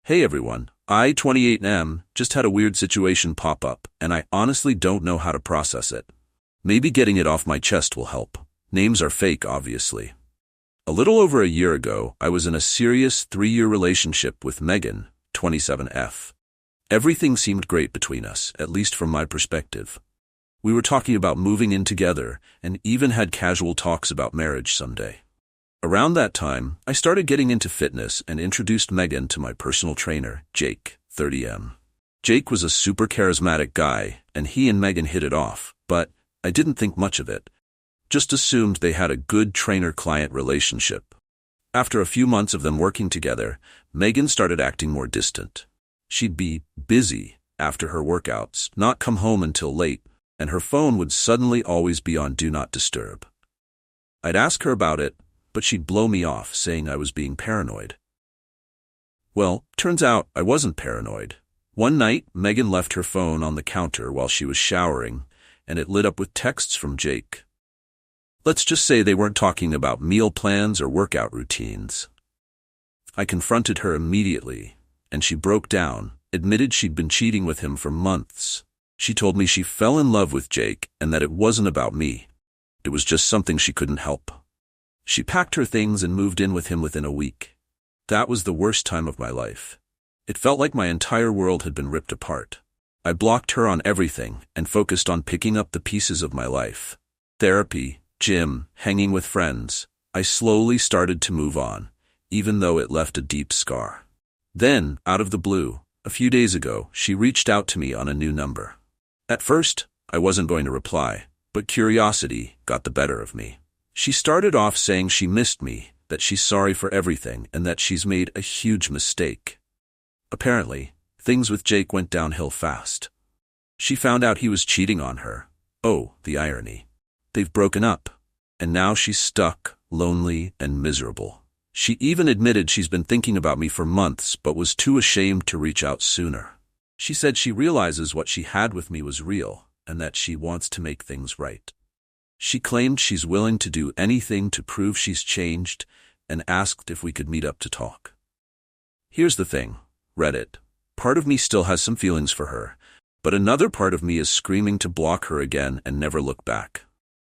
Hey everyone, I, 28M, just had a weird situation pop up, and I honestly don't know how to process it. Maybe getting it off my chest will help. Names are fake, obviously. A little over a year ago, I was in a serious 3-year relationship with Megan, 27F. Everything seemed great between us, at least from my perspective. We were talking about moving in together, and even had casual talks about marriage someday. Around that time, I started getting into fitness and introduced Megan to my personal trainer, Jake, 30M. Jake was a super charismatic guy, and he and Megan hit it off, but I didn't think much of it. Just assumed they had a good trainer-client relationship. After a few months of them working together, Megan started acting more distant. She'd be busy after her workouts, not come home until late, and her phone would suddenly always be on Do Not Disturb. I'd ask her about it, but she'd blow me off, saying I was being paranoid. Well, turns out I wasn't paranoid. One night, Megan left her phone on the counter while she was showering, and it lit up with texts from Jake. Let's just say they weren't talking about meal plans or workout routines. I confronted her immediately, and she broke down, admitted she'd been cheating with him for months. She told me she fell in love with Jake and that it wasn't about me. It was just something she couldn't help. She packed her things and moved in with him within a week. That was the worst time of my life. It felt like my entire world had been ripped apart. I blocked her on everything and focused on picking up the pieces of my life. Therapy, gym, hanging with friends. I slowly started to move on, even though it left a deep scar. Then, out of the blue, a few days ago, she reached out to me on a new number. At first, I wasn't going to reply, but curiosity got the better of me. She started off saying she missed me, that she's sorry for everything, and that she's made a huge mistake. Apparently, things with Jake went downhill fast. She found out he was cheating on her. Oh, the irony. They've broken up, and now she's stuck, lonely, and miserable. She even admitted she's been thinking about me for months, but was too ashamed to reach out sooner. She said she realizes what she had with me was real, and that she wants to make things right. She claimed she's willing to do anything to prove she's changed, and asked if we could meet up to talk. Here's the thing, Reddit. Part of me still has some feelings for her, but another part of me is screaming to block her again and never look back.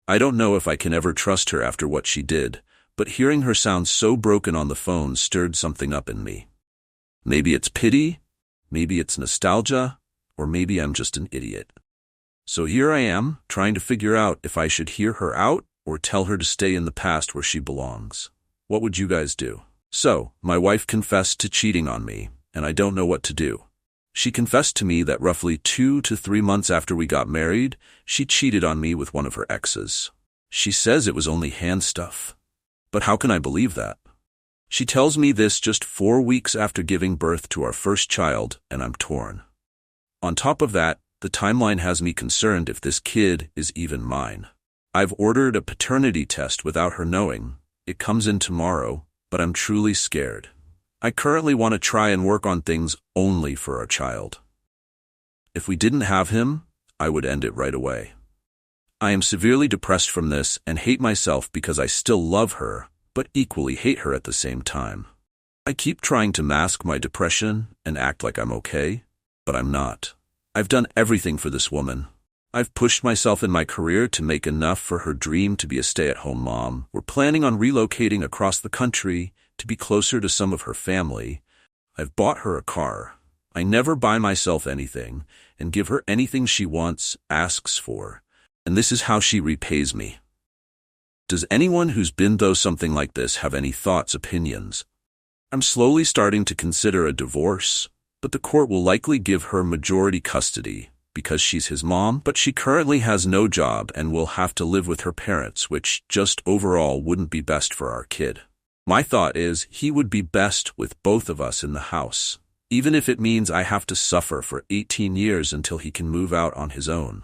I don't know if I can ever trust her after what she did, but hearing her sound so broken on the phone stirred something up in me. Maybe it's pity, maybe it's nostalgia, or maybe I'm just an idiot. So here I am, trying to figure out if I should hear her out or tell her to stay in the past where she belongs. What would you guys do? So, my wife confessed to cheating on me, and I don't know what to do. She confessed to me that roughly 2 to 3 months after we got married, she cheated on me with one of her exes. She says it was only hand stuff. But how can I believe that? She tells me this just 4 weeks after giving birth to our first child, and I'm torn. On top of that, the timeline has me concerned if this kid is even mine. I've ordered a paternity test without her knowing. It comes in tomorrow, but I'm truly scared. I currently want to try and work on things only for our child. If we didn't have him, I would end it right away. I am severely depressed from this and hate myself because I still love her, but equally hate her at the same time. I keep trying to mask my depression and act like I'm okay, but I'm not. I've done everything for this woman. I've pushed myself in my career to make enough for her dream to be a stay-at-home mom. We're planning on relocating across the country to be closer to some of her family. I've bought her a car. I never buy myself anything and give her anything she wants, asks for, and this is how she repays me. Does anyone who's been through something like this have any thoughts, opinions? I'm slowly starting to consider a divorce, but the court will likely give her majority custody because she's his mom, but she currently has no job and will have to live with her parents, which just overall wouldn't be best for our kid. My thought is he would be best with both of us in the house, even if it means I have to suffer for 18 years until he can move out on his own.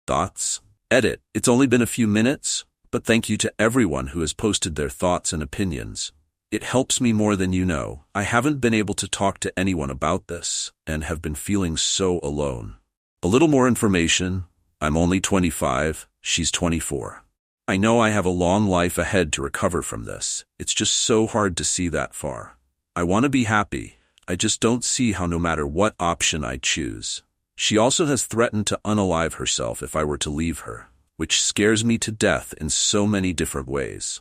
Thoughts? Edit. It's only been a few minutes, but thank you to everyone who has posted their thoughts and opinions. It helps me more than you know. I haven't been able to talk to anyone about this and have been feeling so alone. A little more information. I'm only 25, she's 24. I know I have a long life ahead to recover from this. It's just so hard to see that far. I want to be happy. I just don't see how no matter what option I choose. She also has threatened to unalive herself if I were to leave her, which scares me to death in so many different ways.